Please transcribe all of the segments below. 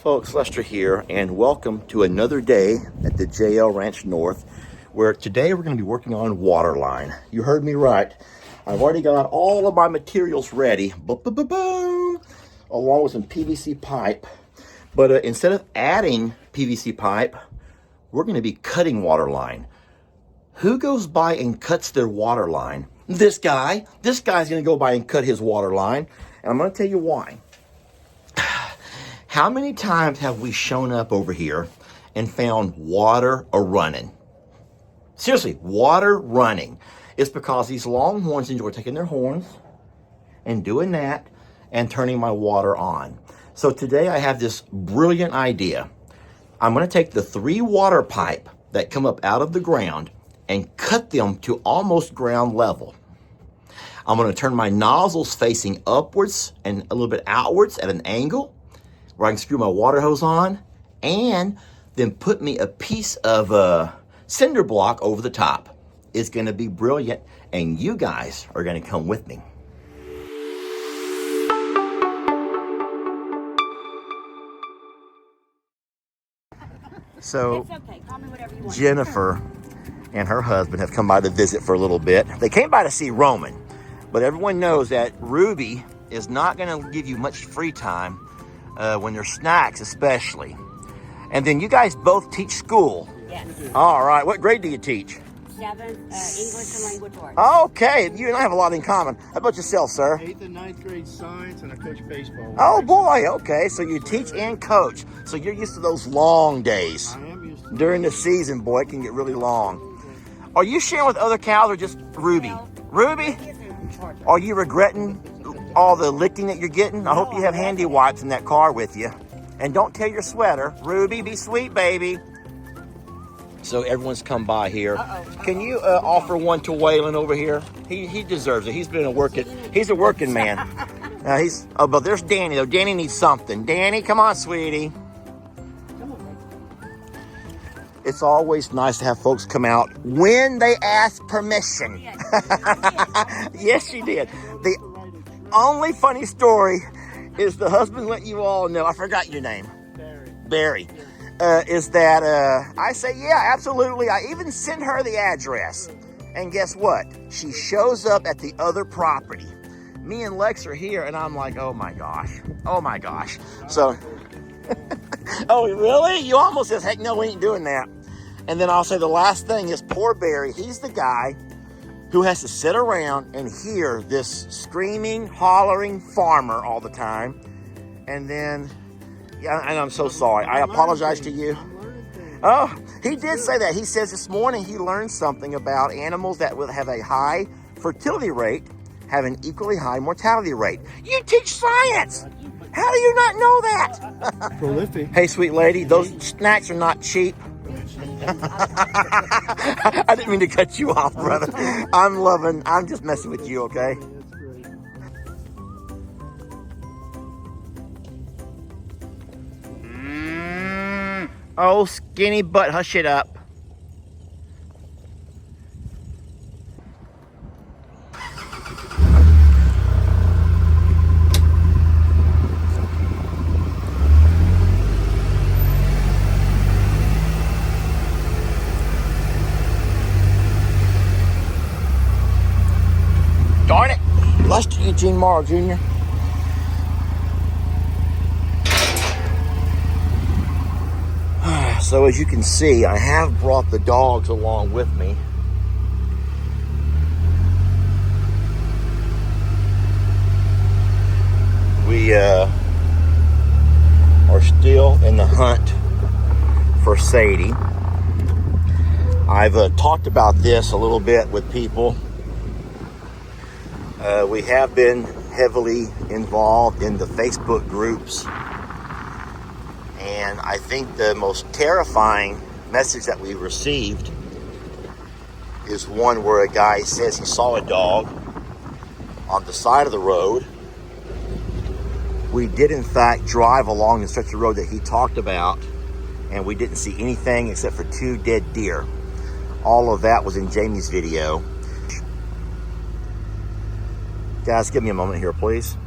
Folks, Lester here, and welcome to another day at the JL Ranch North, where today we're going to be working on waterline. You heard me right. I've already got all of my materials ready, boom, along with some PVC pipe. But instead of adding PVC pipe, we're going to be cutting waterline. Who goes by and cuts their waterline? This guy. This guy's going to go by and cut his waterline, and I'm going to tell you why. How many times have we shown up over here and found water a-running? Seriously, water running. It's because these longhorns enjoy taking their horns and doing that and turning my water on. So today I have this brilliant idea. I'm going to take the 3 water pipe that come up out of the ground and cut them to almost ground level. I'm going to turn my nozzles facing upwards and a little bit outwards at an angle, where I can screw my water hose on, and then put me a piece of cinder block over the top. It's going to be brilliant, and you guys are going to come with me. So, It's okay. Call me whatever you want. Jennifer and her husband have come by to visit for a little bit. They came by to see Roman, but everyone knows that Ruby is not going to give you much free time when there's snacks, especially. And then you guys both teach school. Yes. All right. What grade do you teach? 7th, English and language arts. Okay. You and I have a lot in common. How about yourself, sir? 8th and 9th grade science, and I coach baseball. Oh, boy. Okay. So you teach and coach. So you're used to those long days. I am used to During the season, boy, it can get really long. Are you sharing with other cows or just Ruby? Well, Ruby? Ruby is in charge of it. Are you regretting all the licking that you're getting? I hope you have handy wipes in that car with you. And don't tear your sweater. Ruby, be sweet, baby. So everyone's come by here. Can you offer one to Waylon over here? He deserves it. He's been he's a working man. But there's Danny though. Danny needs something. Danny, come on, sweetie. It's always nice to have folks come out when they ask permission. Yes, she did. The only funny story is the husband let you all know, I forgot your name. Barry. Is that I say, yeah, absolutely. I even sent her the address. And guess what? She shows up at the other property. Me and Lex are here, and I'm like, oh my gosh. Oh my gosh. So, oh, really? You almost says, heck no, we ain't doing that. And then I'll say the last thing is poor Barry. He's the guy who has to sit around and hear this screaming, hollering farmer all the time. And then, yeah, and I'm so sorry. I apologize to you. Oh, he did say that. He says this morning he learned something about animals that will have a high fertility rate have an equally high mortality rate. You teach science. How do you not know that? prolific. Hey, sweet lady, those snacks are not cheap. I didn't mean to cut you off, brother. I'm just messing with you, okay? Oh, skinny butt, hush it up. Darn it, Lester Eugene Morrow, Jr. So as you can see, I have brought the dogs along with me. We are still in the hunt for Sadie. I've talked about this a little bit with people. We have been heavily involved in the Facebook groups. And I think the most terrifying message that we received is one where a guy says he saw a dog on the side of the road. We did, in fact, drive along the stretch of road that he talked about, and we didn't see anything except for 2 dead deer. All of that was in Jamie's video. Guys, give me a moment here, please.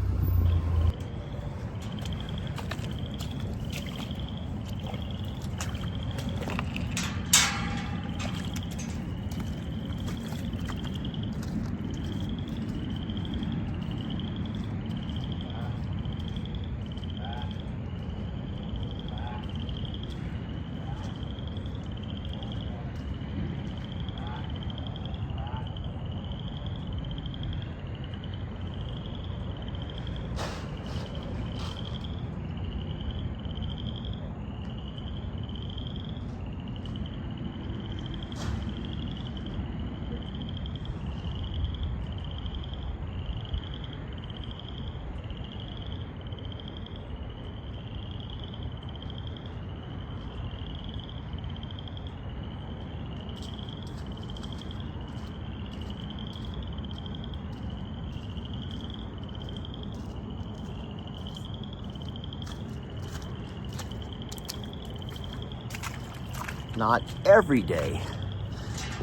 not every day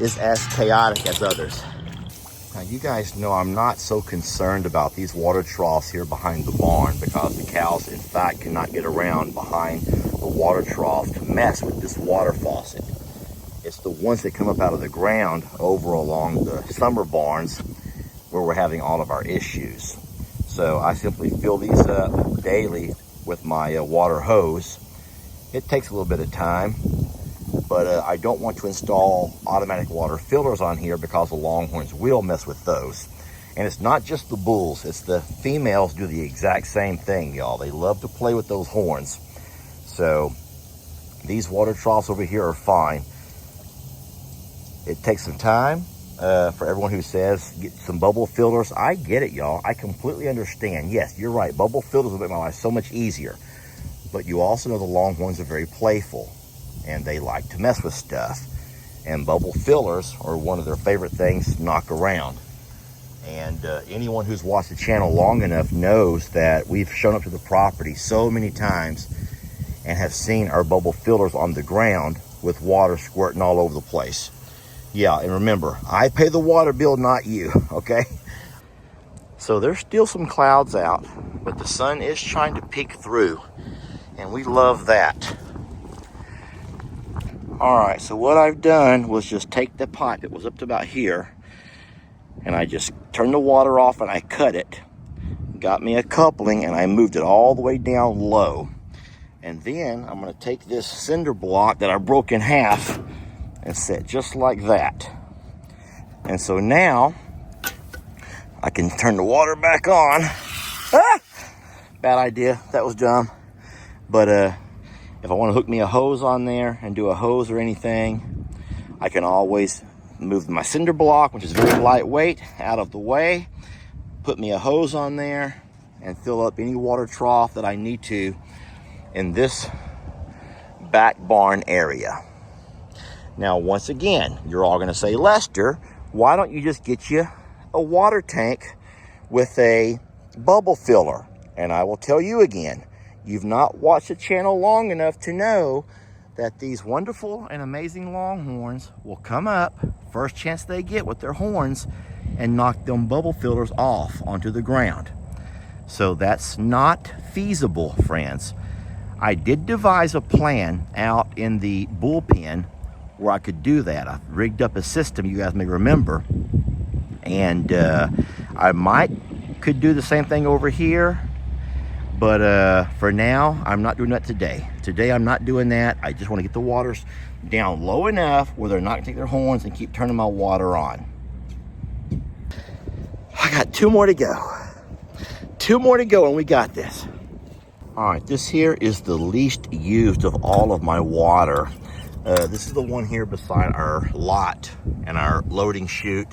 is as chaotic as others. Now, you guys know I'm not so concerned about these water troughs here behind the barn because the cows, in fact, cannot get around behind the water trough to mess with this water faucet. It's the ones that come up out of the ground over along the summer barns where we're having all of our issues. So I simply fill these up daily with my water hose. It takes a little bit of time, but I don't want to install automatic water filters on here because the longhorns will mess with those. And it's not just the bulls, it's the females do the exact same thing, y'all. They love to play with those horns. So these water troughs over here are fine. It takes some time for everyone who says get some bubble filters. I get it, y'all. I completely understand. Yes, you're right. Bubble filters will make my life so much easier. But you also know the longhorns are very playful and they like to mess with stuff. And bubble fillers are one of their favorite things to knock around. And anyone who's watched the channel long enough knows that we've shown up to the property so many times and have seen our bubble fillers on the ground with water squirting all over the place. Yeah, and remember, I pay the water bill, not you, okay? So there's still some clouds out, but the sun is trying to peek through, and we love that. All right, so what I've done was just take the pipe, it was up to about here, and I just turned the water off and I cut it. Got me a coupling and I moved it all the way down low. And then I'm gonna take this cinder block that I broke in half and set just like that. And so now I can turn the water back on. Ah! Bad idea, that was dumb. But if I want to hook me a hose on there and do a hose or anything, I can always move my cinder block, which is very lightweight, out of the way, put me a hose on there and fill up any water trough that I need to in this back barn area. Now, once again, you're all gonna say, Lester, why don't you just get you a water tank with a bubble filler? And I will tell you again, you've not watched the channel long enough to know that these wonderful and amazing longhorns will come up, first chance they get with their horns, and knock them bubble fillers off onto the ground. So that's not feasible, friends. I did devise a plan out in the bullpen where I could do that. I rigged up a system, you guys may remember, and I could do the same thing over here, but for now I'm not doing that today. Today I'm not doing that. I just want to get the waters down low enough where they're not gonna take their horns and keep turning my water on. I got 2 more to go. 2 more to go and we got this. All right, this here is the least used of all of my water. This is the one here beside our lot and our loading chute,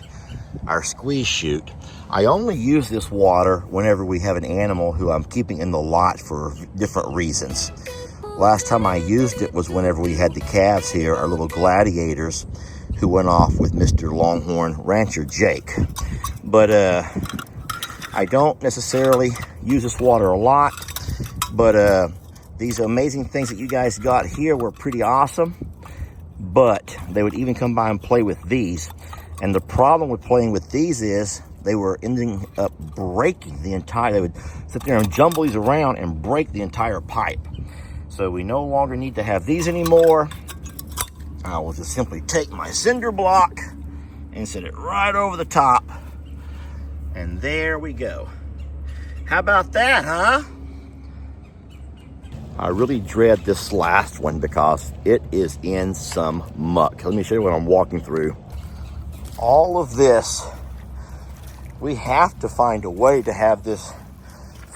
our squeeze chute. I only use this water whenever we have an animal who I'm keeping in the lot for different reasons. Last time I used it was whenever we had the calves here, our little gladiators, who went off with Mr. Longhorn Rancher Jake. But I don't necessarily use this water a lot, but these amazing things that you guys got here were pretty awesome. But they would even come by and play with these. And the problem with playing with these is they were ending up breaking the entire, they would sit there and jumble these around and break the entire pipe. So we no longer need to have these anymore. I will just simply take my cinder block and set it right over the top. And there we go. How about that, huh? I really dread this last one because it is in some muck. Let me show you what I'm walking through. All of this, we have to find a way to have this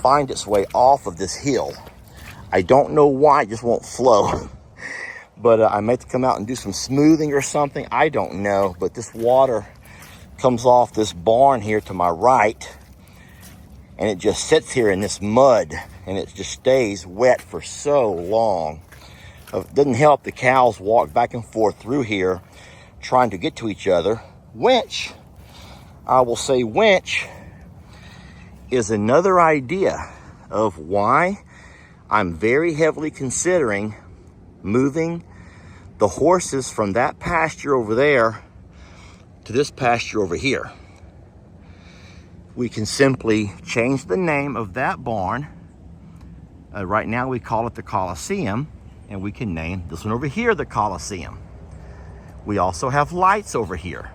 find its way off of this hill. I don't know why, it just won't flow. But I may have to come out and do some smoothing or something. I don't know, but this water comes off this barn here to my right, and it just sits here in this mud, and it just stays wet for so long. It doesn't help the cows walk back and forth through here trying to get to each other, which, I will say which, is another idea of why I'm very heavily considering moving the horses from that pasture over there to this pasture over here. We can simply change the name of that barn. Right now we call it the Coliseum, and we can name this one over here the Coliseum. We also have lights over here.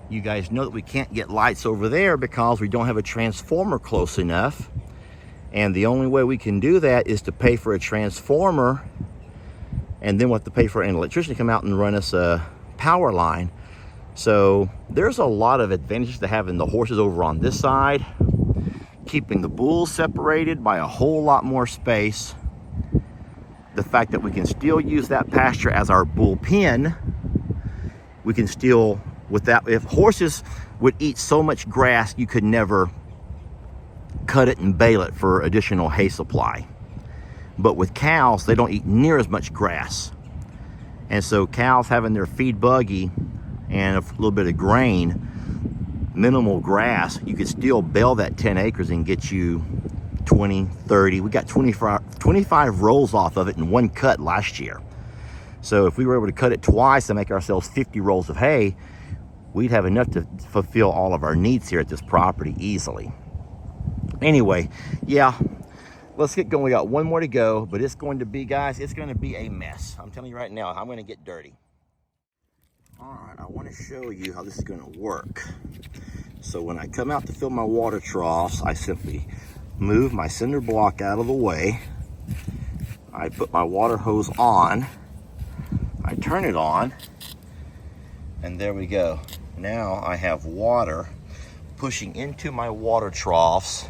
You guys know that we can't get lights over there because we don't have a transformer close enough. And the only way we can do that is to pay for a transformer, and then we'll have to pay for an electrician to come out and run us a power line. So there's a lot of advantages to having the horses over on this side, keeping the bulls separated by a whole lot more space. The fact that we can still use that pasture as our bull pen. We can still, with that, if horses would eat so much grass, you could never cut it and bale it for additional hay supply. But with cows, they don't eat near as much grass. And so cows having their feed buggy and a little bit of grain, minimal grass, you could still bale that 10 acres and get you 20, 30. We got 25 rolls off of it in one cut last year. So if we were able to cut it twice and make ourselves 50 rolls of hay, we'd have enough to fulfill all of our needs here at this property easily. Anyway, yeah, let's get going. We got one more to go, but it's going to be, guys, it's going to be a mess. I'm telling you right now, I'm going to get dirty. All right, I want to show you how this is going to work. So when I come out to fill my water troughs, I simply move my cinder block out of the way. I put my water hose on. I turn it on, and there we go. Now I have water pushing into my water troughs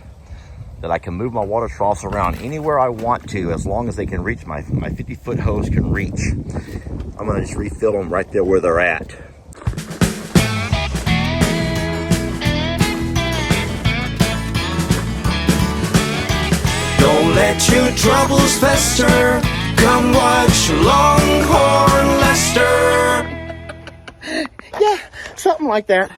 that I can move my water troughs around anywhere I want to, as long as they can reach, my 50-foot hose can reach. I'm gonna just refill them right there where they're at. Don't let your troubles fester. Come watch Longhorn Lester. Yeah, something like that.